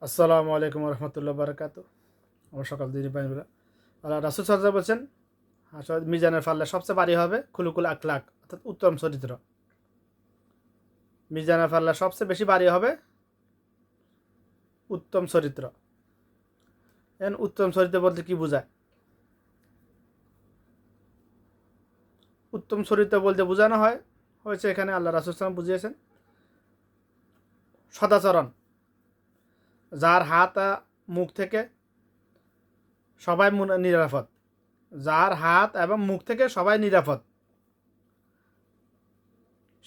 আসসালামু আলাইকুম রহমতুল্লাহ বারকাত। আমার সকাল দিনই পাইবেলা আল্লাহ রাসুল সাল্লাল্লাহু বলছেন, আসলে মিজানের পাল্লা সবচেয়ে ভারী হবে খুলুকুল আখলাক, অর্থাৎ উত্তম চরিত্র। মিজানের পাল্লা সবচেয়ে বেশি ভারী হবে উত্তম চরিত্র। এখন উত্তম চরিত্র বলতে কি বোঝায়? উত্তম চরিত্র বলতে বোঝানো হয়েছে এখানে আল্লাহ রাসুল সাল্লাম বুঝিয়েছেন সদাচরণ, যার হাত মুখ থেকে সবাই নিরাপদ, যার হাত এবং মুখ থেকে সবাই নিরাপদ,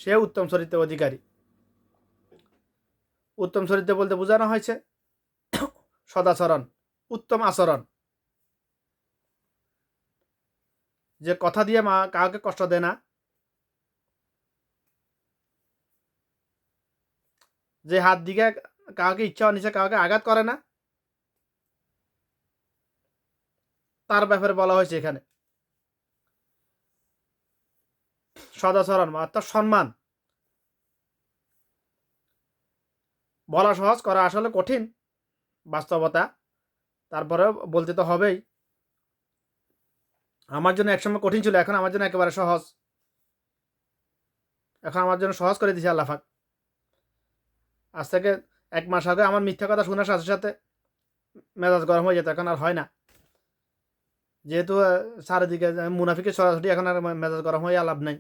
সে উত্তম চরিত্রের অধিকারী। উত্তম চরিত্র বলতে বোঝানো হয়েছে সদাচরণ, উত্তম আচরণ, যে কথা দিয়ে কাউকে কষ্ট দেয় না, যে হাত দিকে কাউকে ইচ্ছা অনিচ্ছা কাউকে আঘাত করে না, তার ব্যাপারে বলা হয়েছে এখানে সদাচরণ অর্থাৎ সম্মান। বলা সহজ, করা আসলে কঠিন বাস্তবতা, তারপরে বলতে তো হবেই। আমার জন্য একসময় কঠিন ছিল, এখন আমার জন্য একেবারে সহজ। এখন আমার জন্য সহজ করে দিয়েছে আল্লাহ পাক। আজ থেকে 1 মাস আগে আমার মিথ্যা কথা শোনার সাথে সাথে মেজাজ গরম হয়ে যেত, এখন আর হয় না। যেহেতু চারিদিকে মুনাফিকের সরাসরি, এখন আর মেজাজ গরম হয়ে লাভ নাই।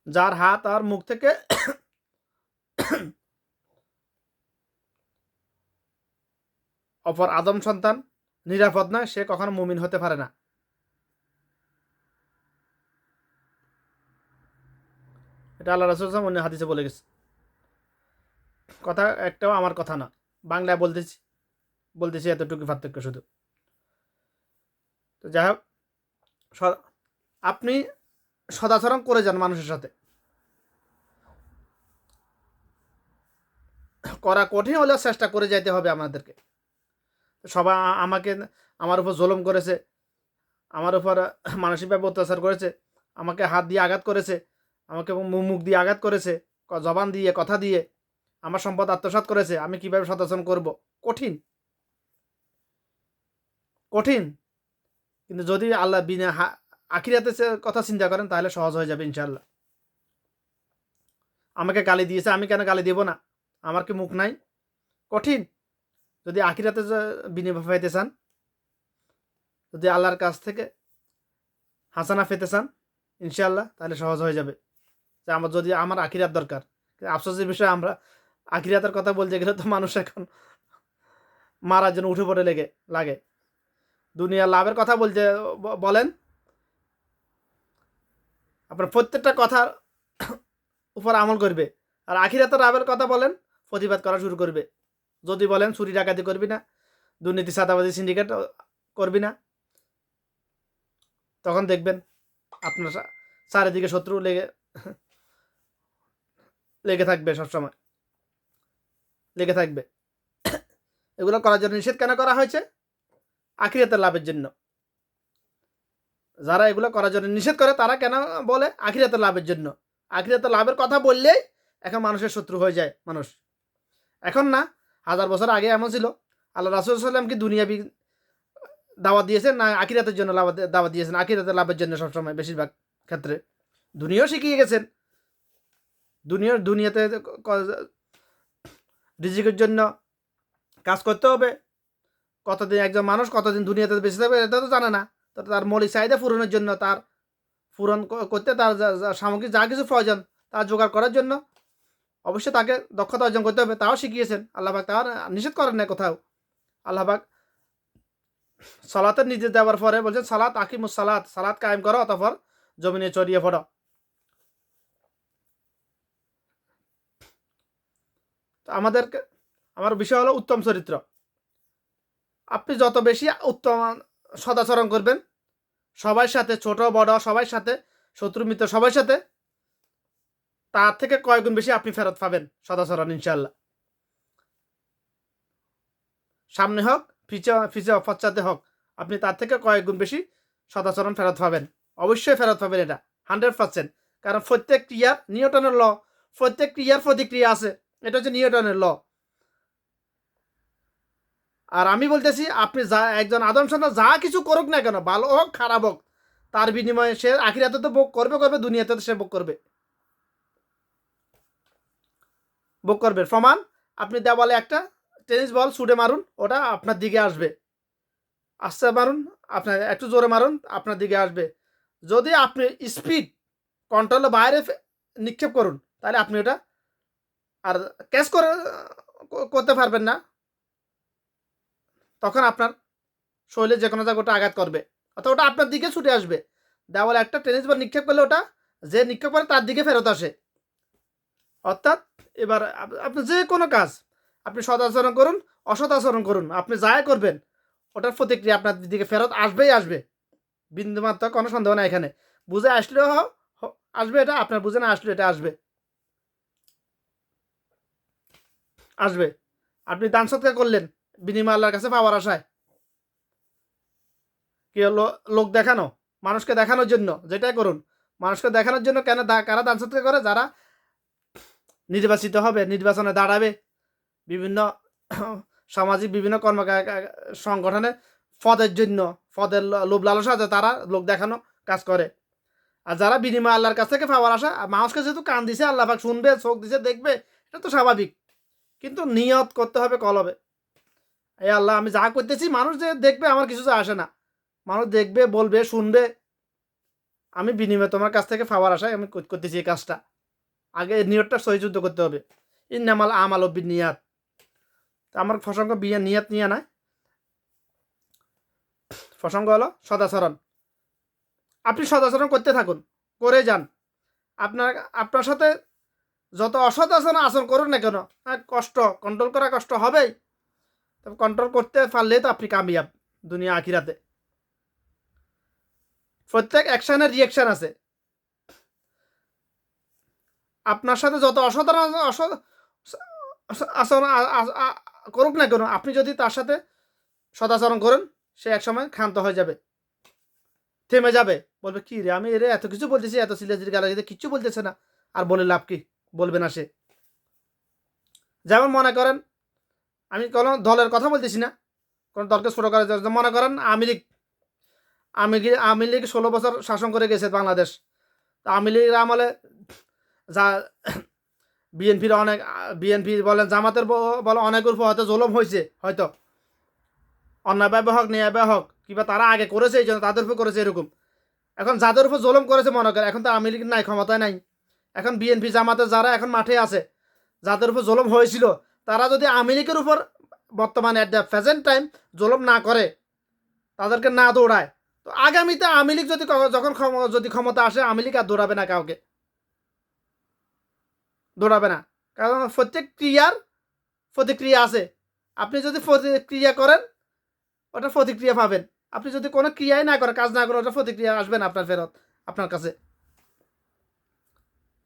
যার হাত আর মুখ থেকে অপর আদম সন্তান নিরাপদ নয়, সে কখনো মুমিন হতে পারে না। এটা আল্লাহ রাসূল সাল্লাল্লাহু আলাইহি ওয়াসাল্লাম হাদিসে বলে গেছে। কথা একটাও আমার কথা না, বাংলায় বলতেছি এতটুকু পার্থক্য শুধু। তো যাই হোক, আপনি সদাচরণ করে যান মানুষের সাথে। করা কঠিন হলেও চেষ্টা করে যাইতে হবে আমাদেরকে। সবাই আমার উপর জুলুম করেছে, আমার উপর মানসিকভাবে অত্যাচার করেছে, আমাকে হাত দিয়ে আঘাত করেছে, আমাকে মুখ দিয়ে আঘাত করেছে, জবান দিয়ে কথা দিয়ে আমার সম্পদ আত্মসাৎ করেছে, আমি কিভাবে সদাচরণ করব? কঠিন, কঠিন। কিন্তু যদি আল্লাহ বিনা আখিরাতে কথা চিন্তা করেন, তাহলে সহজ হয়ে যাবে ইনশাআল্লাহ। আমাকে গালি দিয়েছে, আমি কেন গালি দিব না? আমার কি মুখ নাই? কঠিন। যদি আখিরাতে বিনিময় পাইতে চান, যদি আল্লাহর কাছ থেকে হাসানা পেতে চান ইনশাআল্লাহ, তাহলে সহজ হয়ে যাবে। যে আমার আখিরাত দরকার। আফসোসের বিষয়, আমরা আখিরাতের কথা বলতে গেলে তো মানুষ এখন মারার জন্য উঠে পড়ে লাগে। দুনিয়ার লাভের কথা বলতে বলেন, আপনার প্রত্যেকটা কথার উপর আমল করবে। আর আখিরাতের লাভের কথা বলেন, প্রতিবাদ করা শুরু করবে। যদি বলেন চুরি ডাকাতি করবি না, দুর্নীতি চাঁদাবাজি সিন্ডিকেট করবি না, তখন দেখবেন আপনার চারিদিকে শত্রু লেগে থাকবে, সবসময় লেগে থাকবে। এগুলো করার জন্য নিষেধ কেন করা হয়েছে? আখিরাতের লাভের জন্য। যারা এগুলো করার জন্য নিষেধ করে, তারা কেন বলে? আখিরাতের লাভের জন্য। আখিরাতের লাভের কথা বললেই এখন মানুষের শত্রু হয়ে যায় মানুষ। এখন না, 1000 বছর আগে এমন ছিল। আল্লাহ রাসূল সাল্লাম কি দুনিয়াবি দাওয়াত দিয়েছেন, না আখিরাতের জন্য দাওয়াত দিয়েছেন? আখিরাতের লাভের জন্য সবসময়, বেশিরভাগ ক্ষেত্রে। দুনিয়াও শিখিয়ে গেছেন, দুনিয়াতে রিজিকের জন্য কাজ করতে হবে। কতদিন একজন মানুষ কতদিন দুনিয়াতে বেঁচে থাকবে এটা তো জানে না। তো তার মৌলিক চাহিদা পূরণের জন্য, তার পূরণ করতে, তার সামগ্রিক যা কিছু প্রয়োজন তার জোগাড় করার জন্য অবশ্যই তাকে দক্ষতা অর্জন করতে হবে। তাও শিখিয়েছেন আল্লাহ পাক, তার নিষেধ করেন না কোথাও। আল্লাহ পাক সালাতের নির্দেশ দেওয়ার পরে বলছেন, সালাত আকিমুস সালাত, সালাত কায়েম করো, অতঃপর জমিনে ছড়িয়ে পড়ো। তো আমার বিষয় হলো উত্তম চরিত্র। আপনি যত বেশি উত্তম সদাচরণ করবেন সবার সাথে, ছোট বড় সবার সাথে, শত্রু মিত্র সবার সাথে, তার থেকে কয়েক গুণ বেশি আপনি ফেরত পাবেন সদাচরণ ইনশাআল্লাহ। সামনে হোক, পিছে পশ্চাতে হোক, আপনি তার থেকে কয়েক গুণ বেশি সদাচরণ ফেরত পাবেন। অবশ্যই ফেরত পাবেন, এটা 100%। কারণ প্রত্যেক ক্রিয়ার, নিউটনের ল, প্রত্যেক ক্রিয়ার প্রতিক্রিয়া আছে। এটা হচ্ছে নিউটনের ল। আর আমি বলতেছি আপনি যা একজন আদম সন্তান যা কিছু করুক না কেন, ভালো হোক খারাপ হোক, তার বিনিময়ে সে আখিরাতে তো ভোগ করবে করবে, দুনিয়াতে তো সে ভোগ করবে, ভোগ করবে। প্রমাণ, আপনি দেওয়ালে একটা টেনিস বল ছুটে মারুন, ওটা আপনার দিকে আসবে। আস্তে মারুন, আপনার একটু জোরে মারুন, আপনার দিকে আসবে। যদি আপনি স্পিড কন্ট্রোলের বাইরে নিক্ষেপ করুন, তাহলে আপনি ওটা আর ক্যাচ করে করতে পারবেন না। তখন আপনার শরীরে যে কোনো জায়গায় ওটা আঘাত করবে, অর্থাৎ ওটা আপনার দিকে ছুটে আসবে। দেওয়ালে একটা টেনিস বল নিক্ষেপ করলে ওটা যে নিক্ষেপ করে তার দিকে ফেরত আসে। অর্থাৎ এবার আপনি যে কোনো কাজ, আপনি সদ আচরণ করুন, অসৎ আচরণ করুন, আপনি যাই করবেন ওটার প্রতিক্রিয়া আপনার দিকে ফেরত আসবেই আসবে। বিন্দুমাত্র কোনো সন্দেহ নাই এখানে। বুঝে আসলেও আসবে এটা, আপনার বুঝে না আসলে এটা আসবে, আসবে। আপনি দান সৎকার করলেন বিনিময় আল্লাহর কাছে পাওয়ার আশায়, কি হলো, লোক দেখানো, মানুষকে দেখানোর জন্য যেটাই করুন, মানুষকে দেখানোর জন্য। কেন কারা দান সৎকার করে? যারা নির্বাচিত হবে, নির্বাচনে দাঁড়াবে, বিভিন্ন সামাজিক বিভিন্ন সংগঠনে পদের জন্য, পদের লোভ লালসা আছে, তারা লোক দেখানো কাজ করে। আর যারা বিনিময় আল্লাহর কাছ থেকে পাওয়ার আশা, মানুষকে যেহেতু কান দিছে, আল্লাহ পাক শুনবে, চোখ দিছে, দেখবে, এটা তো স্বাভাবিক। কিন্তু নিয়ত করতে হবে কলবে, এই আল্লাহ আমি যা করতেছি মানুষ যে দেখবে আমার কিছু যা আসে না, মানুষ দেখবে, বলবে, শুনবে, আমি বিনিময়ে তোমার কাছ থেকে পাওয়ার আশায় আমি করতেছি এই কাজটা। আগে নিয়তটা সহিযুদ্ধ করতে হবে। ইন্নামাল আমাল বিনিয়াত। আমার প্রসঙ্গ বিয়ে নিয়ত নিয়ে নয়, প্রসঙ্গ হলো সদাচরণ। আপনি সদাচরণ করতে থাকুন, করে যান। আপনার আপনার সাথে যত অসৎ আচরণ করুন না কেন, কষ্ট কন্ট্রোল করা কষ্ট হবেই, তবে কন্ট্রোল করতে পারলেই তো আপনি কামিয়াব দুনিয়া আখিরাতে। প্রত্যেক অ্যাকশনের রিয়াকশন আছে। আপনার সাথে যত অসাধারণ আচরণ করুক না কেন, আপনি যদি তার সাথে সদাচরণ করেন, সে একসময় ক্ষান্ত হয়ে যাবে, থেমে যাবে, বলবে কি রে, আমি এরে এত কিছু বলতেছি, এত সিলেজির গালাজিতে কিচ্ছু বলতেছে না, আর বলে লাভ কি, বলবে না সে। যেমন মনে করেন, আমি কোনো দলের কথা বলতেছি না, কোনো দলকে ছোটো করার জন্য। মনে করেন আওয়ামী লীগ 16 বছর শাসন করে গেছে বাংলাদেশ। তা আওয়ামী লীগের আমলে যা বিএনপির অনেক, বিএনপি বলেন, জামাতের বলে, অনেকের উপর হয়তো জুলুম হয়েছে, হয়তো অন্যায়ভাবে হোক ন্যায়ভাবে হোক, কিংবা তারা আগে করেছে এই জন্য তাদের উপর করেছে এরকম। এখন যাদের উপর জুলুম করেছে মনে করে, এখন তো আওয়ামী লীগ নাই, ক্ষমতায় নাই, এখন বিএনপি জামাতে যারা এখন মাঠে আছে, যাদের উপর জুলুম হয়েছিল, তারা যদি আওয়ামী লীগের উপর বর্তমানে অ্যাট দ্য প্রেজেন্ট টাইম জুলুম না করে, তাদেরকে না দৌড়ায়, তো আগামীতে আওয়ামী লীগ যদি যখন যদি ক্ষমতা আসে, আওয়ামী লীগ আর দৌড়াবে না, কাউকে দৌড়াবে না। কারণ প্রত্যেক ক্রিয়ার প্রতিক্রিয়া আছে। আপনি যদি প্রতিক্রিয়া করেন, ওটা প্রতিক্রিয়া পাবেন। আপনি যদি কোনো ক্রিয়াই না করেন, কাজ না করেন, ওটা প্রতিক্রিয়া আসবে না আপনার ফেরত, আপনার কাছে।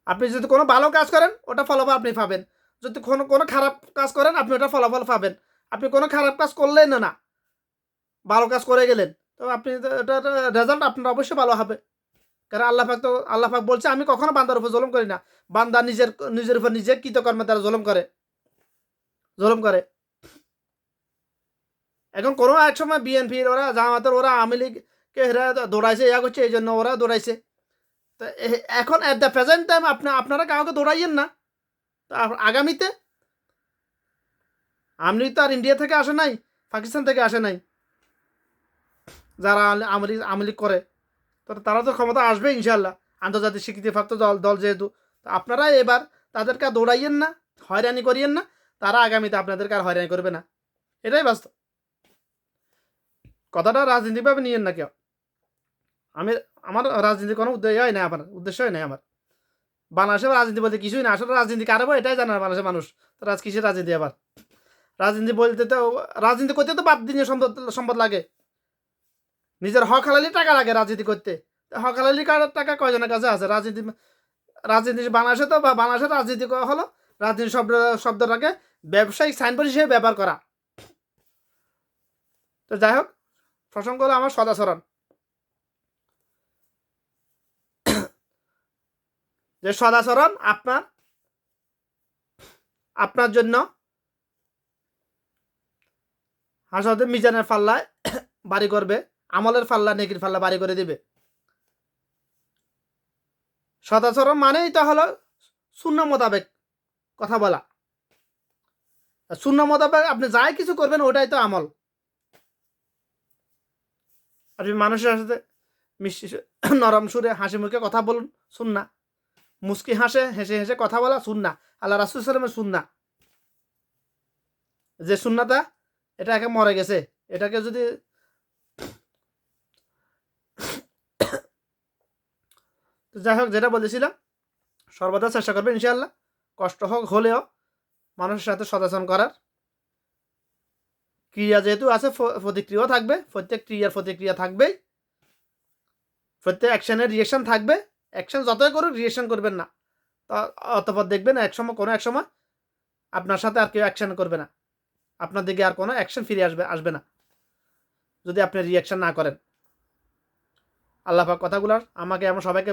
আপনি যদি কোনো ভালো কাজ করেন, ওটা ফলাফল আপনি পাবেন। যদি কোনো খারাপ কাজ করেন, আপনি ওটা ফলাফল পাবেন। আপনি কোনো খারাপ কাজ করলেন না, ভালো কাজ করে গেলেন, তো আপনি ওটার রেজাল্ট আপনার অবশ্যই ভালো হবে। কারণ আল্লাহ পাক বলছে, আমি কখনো বান্দার উপর জুলুম করি না। বান্দা নিজের উপর নিজে কৃতকর্মের দ্বারা জুলুম করে। এখন কোনো এক সময় বিএনপির ওরা, জামাতের ওরা, আওয়ামী লীগকে এরা দৌড়াইছে, ইয়া করছে, এই জন্য ওরা দৌড়াইছে। তো এখন অ্যাট দ্য প্রেজেন্ট টাইম আপনারা কাউকে দৌড়াইয়েন না। তো আগামীতে আওয়ামী লীগ তো আর ইন্ডিয়া থেকে আসে নাই, পাকিস্তান থেকে আসে নাই। যারা আওয়ামী লীগ করে, তো তারা তো ক্ষমতা আসবে ইনশাল্লাহ, আন্তর্জাতিক স্বীকৃতিপ্রাপ্ত দল যেহেতু। তো আপনারা এবার তাদেরকে দৌড়াইয়েন না, হয়রানি করিয়েন না, তারা আগামীতে আপনাদেরকে আর হয়রানি করবে না। এটাই বাস্তব। কথাটা রাজনীতিভাবে নিয়েন না কেউ। আমার রাজনীতি কোনো উদ্দেশ্য হয় না, উদ্দেশ্যই নাই আমার। বাংলাদেশের রাজনীতি বলতে কিছুই না, আসলে রাজনীতি কারবো এটাই জানে না বাংলাদেশের মানুষ। তো কিসের রাজনীতি আবার? রাজনীতি বলতে তো, রাজনীতি করতে তো বাদ দিনে সম্পদ লাগে, নিজের হক হালালি টাকা লাগে রাজনীতি করতে। হক হালালি টাকা কয়জনের কাছে আছে? রাজনীতি বাংলাদেশে তো, বা বাংলাদেশের রাজনীতি হলো, রাজনীতি শব্দটাকে ব্যবসায়িক সাইনবোর্ড হিসেবে ব্যবহার করা। তো যাই হোক, প্রসঙ্গ হলো আমার সদাচরণ। যে সদাচরণ আপনার আপনার জন্য হাসরের মিজানের পাল্লায় বাড়ি করবে, আমলের পাল্লা নেকির পাল্লা বাড়ি করে দিবে। সদাচরণ মানেই তো হলো সুন্নাহ মোতাবেক কথা বলা। সুন্নাহ মোতাবেক আপনি যাই কিছু করবেন ওটাই তো আমল। আপনি মানুষের সাথে মিষ্টি নরম সুরে হাসি মুখে কথা বলুন, সুন্নাহ। মুস্কি হেসে হেসে কথা বলা সুন্নাহ, আল্লাহ রাসূল সাল্লাল্লাহু আলাইহি ওয়াসাল্লামের সুন্নাহ। যে সুন্নাহটা এটা একে মরে গেছে, এটাকে যদি যাই হোক, যেটা বলেছিলাম সর্বদা চেষ্টা করবেন ইনশাআল্লাহ, কষ্ট হোক হলেও মানুষের সাথে সদাচরণ করার। ক্রিয়া যেহেতু আছে, প্রতিক্রিয়াও থাকবে, প্রত্যেক ক্রিয়ার প্রতিক্রিয়া থাকবেই, প্রত্যেক অ্যাকশনের রিয়েকশন থাকবে। অ্যাকশন যতই করুক রিয়েকশন করবেন না, তা অতপর দেখবেন এক সময় আপনার সাথে আর কেউ অ্যাকশন করবে না, আপনার দিকে আর কোনো অ্যাকশন ফিরে আসবে না যদি আপনি রিয়াকশন না করেন। আল্লাহ পাক কথাগুলো আমাকে এমন সবাইকে